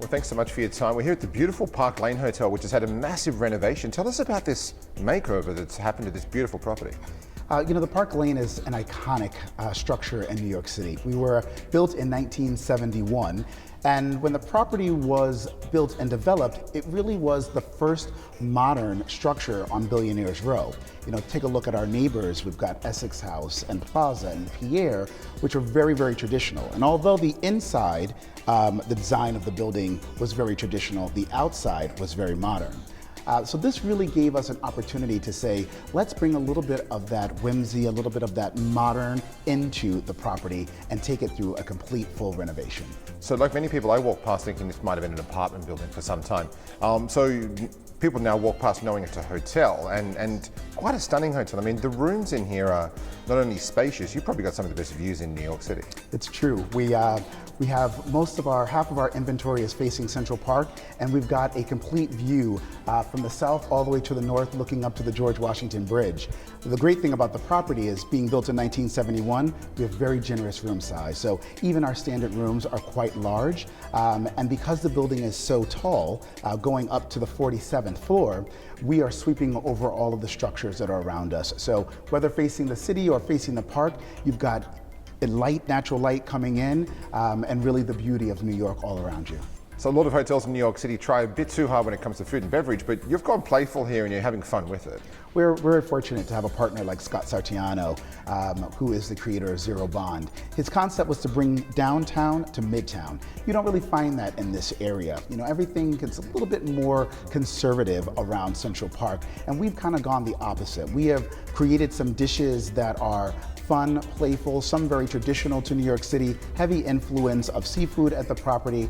Well, thanks so much for your time. We're here at the beautiful Park Lane Hotel, which has had a massive renovation. Tell us about this makeover that's happened to this beautiful property. The Park Lane is an iconic structure in New York City. We were built in 1971, and when the property was built and developed, it really was the first modern structure on Billionaires Row. Take a look at our neighbors. We've got Essex House and Plaza and Pierre, which are very, very traditional. And although the inside, the design of the building was very traditional, the outside was very modern. So this really gave us an opportunity to say, let's bring a little bit of that whimsy, a little bit of that modern into the property and take it through a complete full renovation. So like many people, I walk past thinking this might have been an apartment building for some time. So people now walk past knowing it's a hotel, and quite a stunning hotel. I mean, the rooms in here are not only spacious, you've probably got some of the best views in New York City. It's true. We have half of our inventory is facing Central Park, and we've got a complete view from the south all the way to the north, looking up to the George Washington Bridge. The great thing about the property is being built in 1971, we have very generous room size. So even our standard rooms are quite large, and because the building is so tall, going up to the 47th floor, we are sweeping over all of the structures that are around us. So whether facing the city or facing the park, you've got natural light coming in, and really the beauty of New York all around you. So a lot of hotels in New York City try a bit too hard when it comes to food and beverage, but you've gone playful here and you're having fun with it. We're very fortunate to have a partner like Scott Sartiano, who is the creator of Zero Bond. His concept was to bring downtown to midtown. You don't really find that in this area. Everything gets a little bit more conservative around Central Park, and we've kind of gone the opposite. We have created some dishes that are fun, playful, some very traditional to New York City, heavy influence of seafood at the property,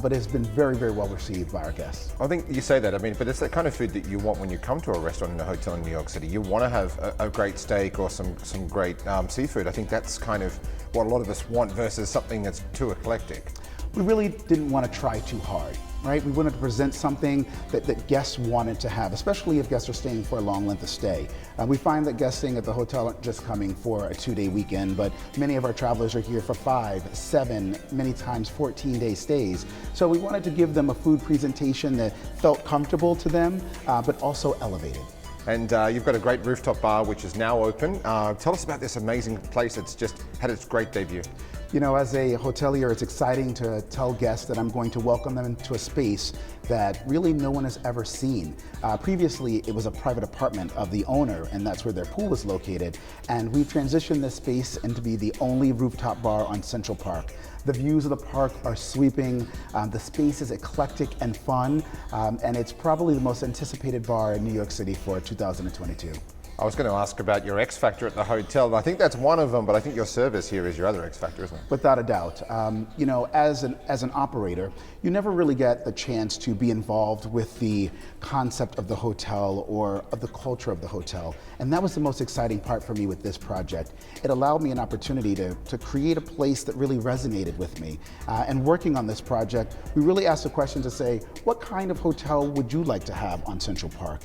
but it's been very, very well received by our guests. I think you say that, but it's that kind of food that you want when you come to a restaurant in a hotel in New York City. You want to have a great steak or some great seafood. I think that's kind of what a lot of us want versus something that's too eclectic. We really didn't want to try too hard. Right? We wanted to present something that guests wanted to have, especially if guests are staying for a long length of stay. We find that guests staying at the hotel aren't just coming for a 2-day weekend, but many of our travelers are here for 5, 7, many times 14-day stays. So we wanted to give them a food presentation that felt comfortable to them, but also elevated. And you've got a great rooftop bar, which is now open. Tell us about this amazing place that's just had its great debut. As a hotelier, it's exciting to tell guests that I'm going to welcome them into a space that really no one has ever seen. Previously, it was a private apartment of the owner, and that's where their pool is located. And we've transitioned this space into be the only rooftop bar on Central Park. The views of the park are sweeping, the space is eclectic and fun, and it's probably the most anticipated bar in New York City for 2022. I was going to ask about your X factor at the hotel. I think that's one of them, but I think your service here is your other X factor, isn't it? Without a doubt. As an operator, you never really get the chance to be involved with the concept of the hotel or of the culture of the hotel. And that was the most exciting part for me with this project. It allowed me an opportunity to create a place that really resonated with me. And working on this project, we really asked the question to say, what kind of hotel would you like to have on Central Park?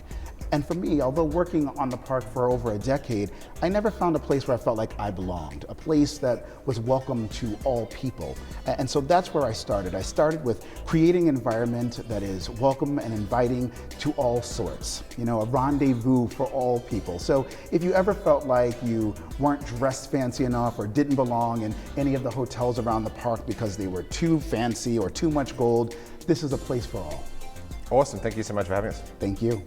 And for me, although working on the park for over a decade, I never found a place where I felt like I belonged, a place that was welcome to all people. And so that's where I started. I started with creating an environment that is welcome and inviting to all sorts, a rendezvous for all people. So if you ever felt like you weren't dressed fancy enough or didn't belong in any of the hotels around the park because they were too fancy or too much gold, this is a place for all. Awesome. Thank you so much for having us. Thank you.